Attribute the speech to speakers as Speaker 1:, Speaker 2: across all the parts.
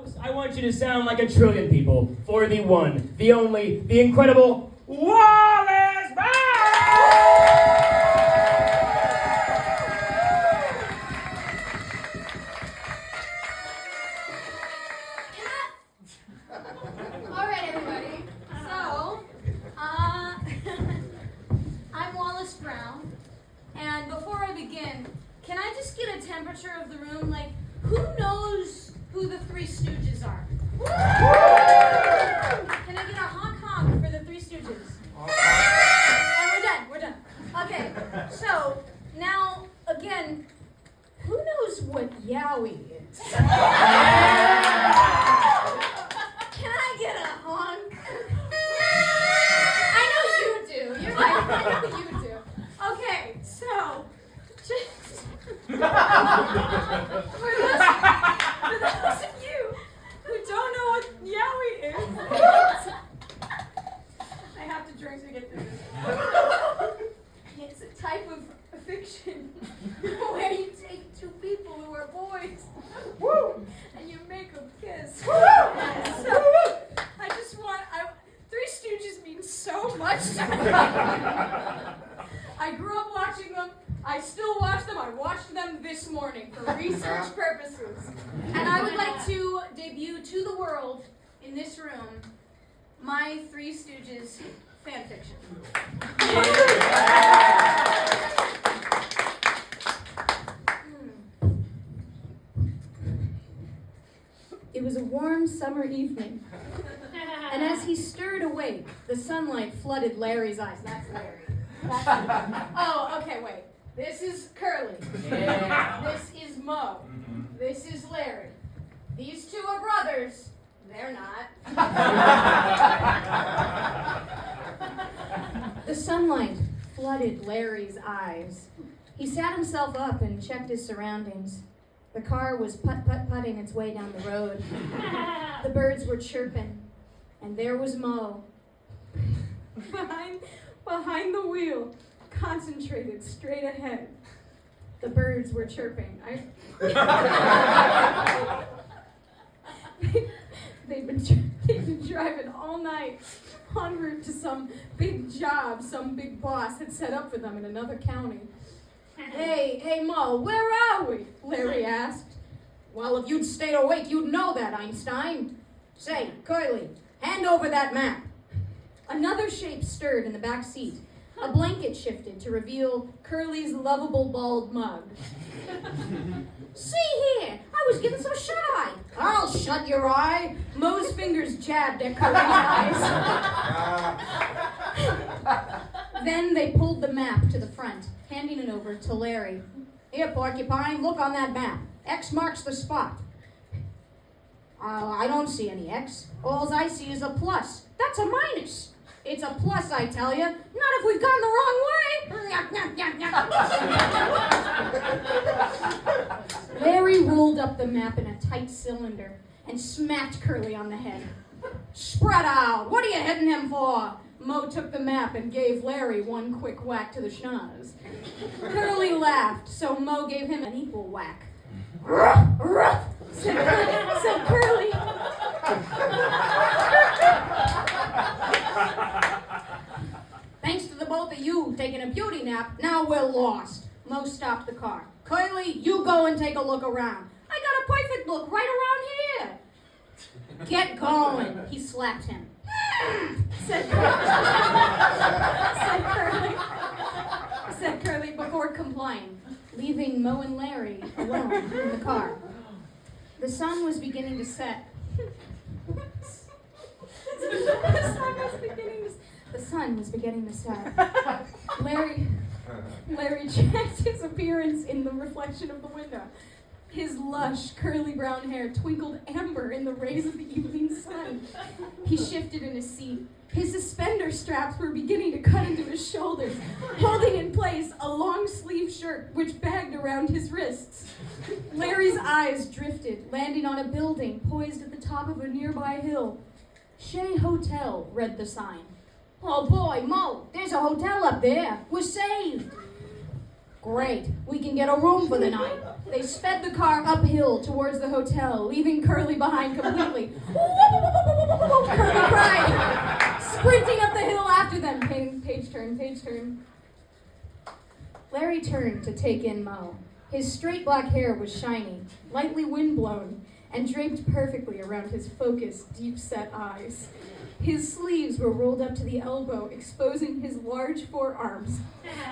Speaker 1: folks, I want you to sound like a trillion people for the one, the only, the incredible Wallis!
Speaker 2: Alright, everybody. So, I'm Wallis Brown, and before I begin, can I just get a temperature of the room? Like, who knows who the Three Stooges are? Can I get a honk honk for the Three Stooges? And we're done. Okay, so, now, again, who knows what Yowie is? Can I get a honk? I know you do. You're like, I know you do. Okay, so, just for those of you who don't know what Yowie is, I have to drink to get through this. It's a type of fiction where you take two people who are boys and you make them kiss. So, I just want, Three Stooges means so much to me. I grew up watching them. I still watch them. I watched them this morning for research purposes. And I would like to debut to the world in this room my Three Stooges fanfiction. It was a warm summer evening, and as he stirred awake, the sunlight flooded Larry's eyes. That's Larry. Oh, okay, wait. This is Curly.
Speaker 1: Yeah.
Speaker 2: This is Mo. This is Larry. These two are brothers. They're not. The sunlight flooded Larry's eyes. He sat himself up and checked his surroundings. The car was putting its way down the road. The birds were chirping, and there was Mo. Behind the wheel, concentrated straight ahead. The birds were chirping. They'd been driving all night en route to some big job some big boss had set up for them in another county. Hey, Mo, where are we? Larry asked. Well, if you'd stayed awake, you'd know that, Einstein. Say, Curly, hand over that map. Another shape stirred in the back seat. A blanket shifted to reveal Curly's lovable bald mug. See here, I was given some shut-eye. I'll shut your eye. Mo's fingers jabbed at Curly's eyes. Then they pulled the map to the front, handing it over to Larry. Here, Porcupine, look on that map. X marks the spot. I don't see any X. All I see is a plus. That's a minus. It's a plus, I tell you. Not if we've gone the wrong way. Larry rolled up the map in a tight cylinder and smacked Curly on the head. Spread out. What are you hitting him for? Mo took the map and gave Larry one quick whack to the schnoz. Curly laughed, so Mo gave him an equal whack. Ruff, ruff, said Curly. Thanks to the both of you taking a beauty nap, now we're lost. Mo stopped the car. Curly, you go and take a look around. I got a perfect look right around here. Get going, he slapped him. said Curly before complying, leaving Mo and Larry alone in the car. The sun was beginning to set. The sun was beginning to set. Larry checked his appearance in the reflection of the window. His lush, curly brown hair twinkled amber in the rays of the evening sun. He shifted in his seat. His suspender straps were beginning to cut into his shoulders, holding in place a long-sleeve shirt which bagged around his wrists. Larry's eyes drifted, landing on a building poised at the top of a nearby hill. Shea Hotel, read the sign. Oh boy, Mo, there's a hotel up there. We're saved. Great, we can get a room for the night. They sped the car uphill towards the hotel, leaving Curly behind completely. Curly cried, sprinting up the hill after them. Page turn. Larry turned to take in Mo. His straight black hair was shiny, lightly windblown, and draped perfectly around his focused, deep-set eyes. His sleeves were rolled up to the elbow, exposing his large forearms.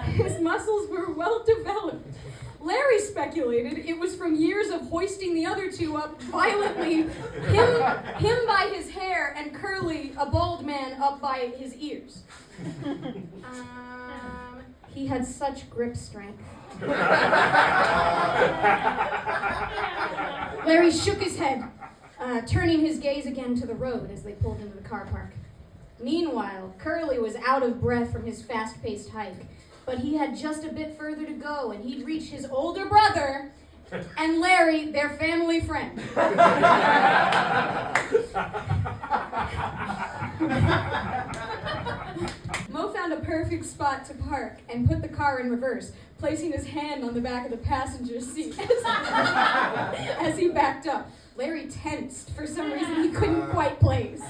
Speaker 2: His muscles were well developed. Larry speculated it was from years of hoisting the other two up violently, him by his hair and Curly, a bald man, up by his ears. He had such grip strength. Larry shook his head, turning his gaze again to the road as they pulled into the car park. Meanwhile, Curly was out of breath from his fast-paced hike, but he had just a bit further to go, and he'd reach his older brother and Larry, their family friend. Mo found a perfect spot to park and put the car in reverse, placing his hand on the back of the passenger seat as he backed up. Larry tensed. For some reason, he couldn't quite place.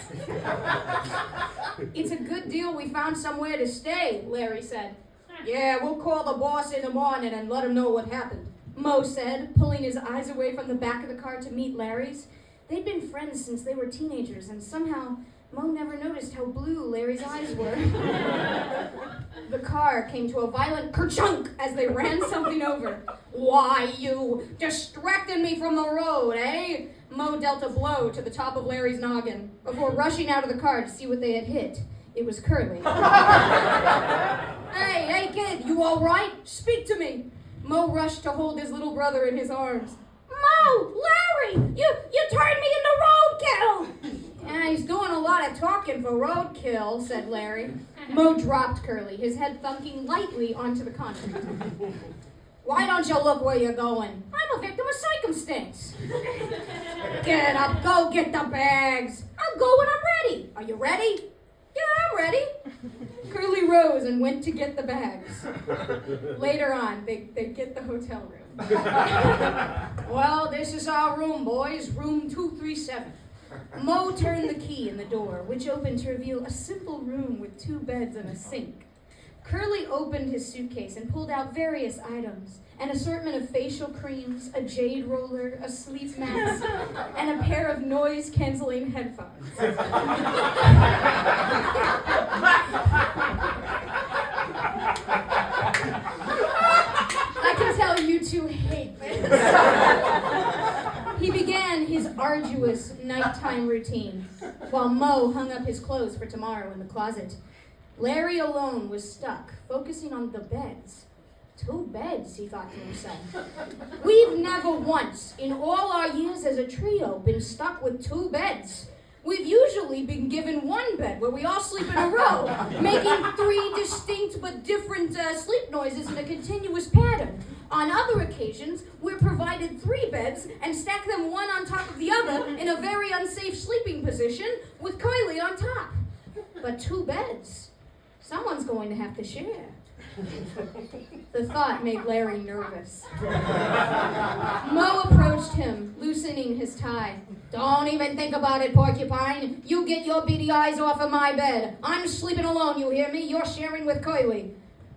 Speaker 2: It's a good deal we found somewhere to stay, Larry said. Yeah, we'll call the boss in the morning and let him know what happened, Mo said, pulling his eyes away from the back of the car to meet Larry's. They'd been friends since they were teenagers, and somehow Mo never noticed how blue Larry's eyes were. The car came to a violent kerchunk as they ran something over. Why, you distracted me from the road, eh? Mo dealt a blow to the top of Larry's noggin before rushing out of the car to see what they had hit. It was Curly. Hey, kid, you all right? Speak to me. Mo rushed to hold his little brother in his arms. Mo! Larry! You turned me into roadkill! Yeah, he's doing a lot of talking for roadkill, said Larry. Mo dropped Curly, his head thunking lightly onto the concrete. Why don't you look where you're going? I'm a victim of circumstance. Get up, go get the bags. I'll go when I'm ready. Are you ready? Yeah, I'm ready. Curly rose and went to get the bags. Later on, they get the hotel room. Well, this is our room, boys. Room 237. Mo turned the key in the door, which opened to reveal a simple room with 2 beds and a sink. Curly opened his suitcase and pulled out various items, an assortment of facial creams, a jade roller, a sleep mask, and a pair of noise-canceling headphones. I can tell you two hate this. He began his arduous nighttime routine, while Mo hung up his clothes for tomorrow in the closet. Larry alone was stuck, focusing on the beds. 2 beds, he thought to himself. We've never once, in all our years as a trio, been stuck with 2 beds. We've usually been given 1 bed where we all sleep in a row, making 3 distinct but different sleep noises in a continuous pattern. On other occasions, we're provided 3 beds and stack them one on top of the other in a very unsafe sleeping position with Kylie on top. But 2 beds? Someone's going to have to share. The thought made Larry nervous. Mo approached him, loosening his tie. Don't even think about it, Porcupine. You get your beady eyes off of my bed. I'm sleeping alone, you hear me? You're sharing with Kylie.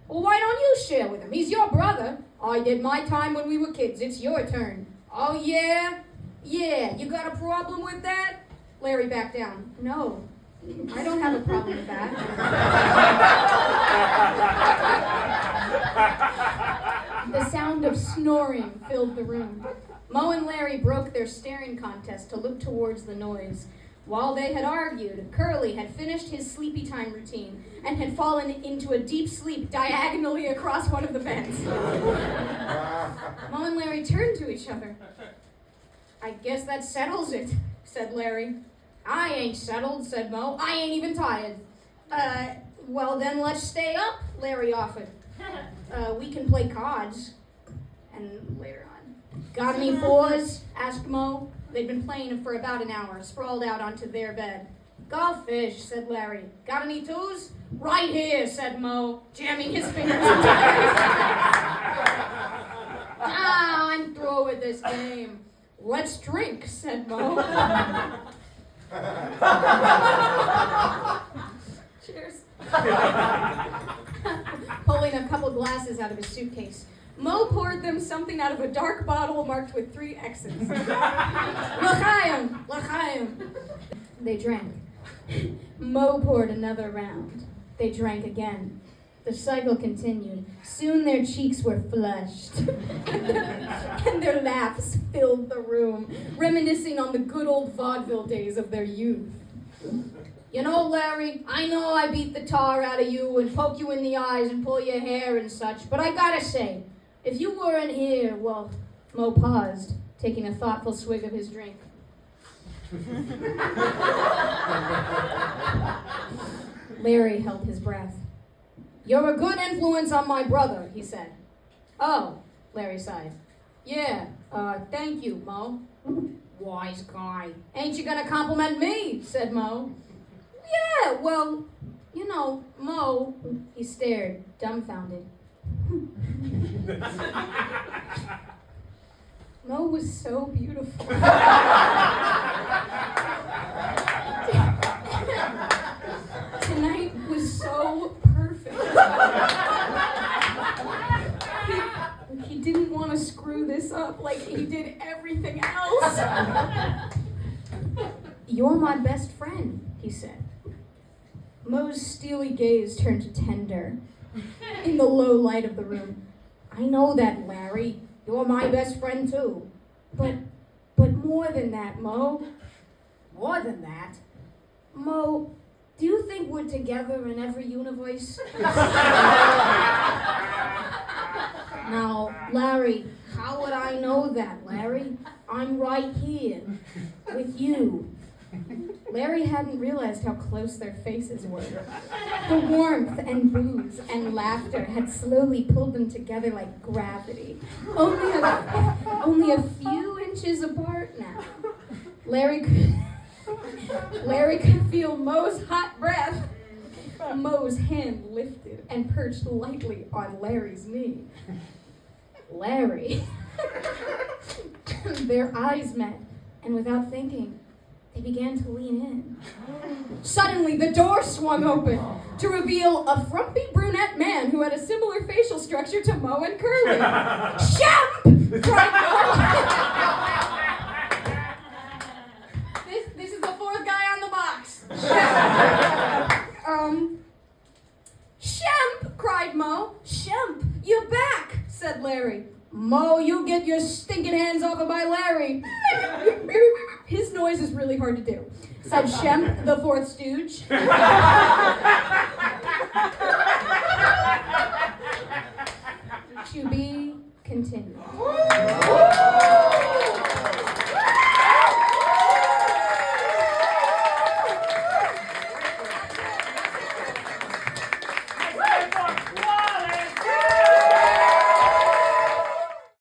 Speaker 2: Well, why don't you share with him? He's your brother. I did my time when we were kids. It's your turn. Oh, yeah? Yeah, you got a problem with that? Larry backed down. No. I don't have a problem with that. The sound of snoring filled the room. Mo and Larry broke their staring contest to look towards the noise. While they had argued, Curly had finished his sleepy time routine and had fallen into a deep sleep diagonally across one of the beds. Mo and Larry turned to each other. I guess that settles it, said Larry. I ain't settled, said Mo. I ain't even tired. Well then let's stay up, Larry offered. We can play cards. And later on. Got any 4s? Asked Mo. They'd been playing for about an hour, sprawled out onto their bed. Goldfish, said Larry. Got any 2s? Right here, said Mo, jamming his fingers into Larry's Ah, I'm through with this game. Let's drink, said Mo. Cheers. Pulling a couple glasses out of his suitcase, Mo poured them something out of a dark bottle marked with 3 X's. L'chaim, l'chaim. They drank. Mo poured another round. They drank again. The cycle continued. Soon their cheeks were flushed, and their laughs filled the room, reminiscing on the good old vaudeville days of their youth. You know, Larry, I know I beat the tar out of you and poke you in the eyes and pull your hair and such, but I gotta say, if you weren't here, well, Mo paused, taking a thoughtful swig of his drink. Larry held his breath. You're a good influence on my brother, he said. Oh, Larry sighed. Yeah, thank you, Mo. Wise guy. Ain't you gonna compliment me? Said Mo. Yeah, well, you know, Mo, he stared, dumbfounded. Mo was so beautiful. Tonight was so perfect. He didn't want to screw this up like he did everything else. You're my best friend, he said. Mo's steely gaze turned to tender in the low light of the room. I know that, Larry. You're my best friend, too. But more than that, Mo. More than that? Mo, do you think we're together in every universe? Now, Larry, how would I know that, Larry? I'm right here with you. Larry hadn't realized how close their faces were. The warmth and booze and laughter had slowly pulled them together like gravity, only a few inches apart now. Larry could feel Mo's hot breath. Mo's hand lifted and perched lightly on Larry's knee. Larry. Their eyes met, and without thinking, they began to lean in. Suddenly, the door swung open to reveal a frumpy brunette man who had a similar facial structure to Mo and Curly. Shemp! Cried Mo. This is the 4th guy on the box. Shemp! Cried Mo. Shemp, you're back, said Larry. Mo, you get your stinking hands off of my Larry. His noise is really hard to do, said Shemp, the 4th stooge. To be continued.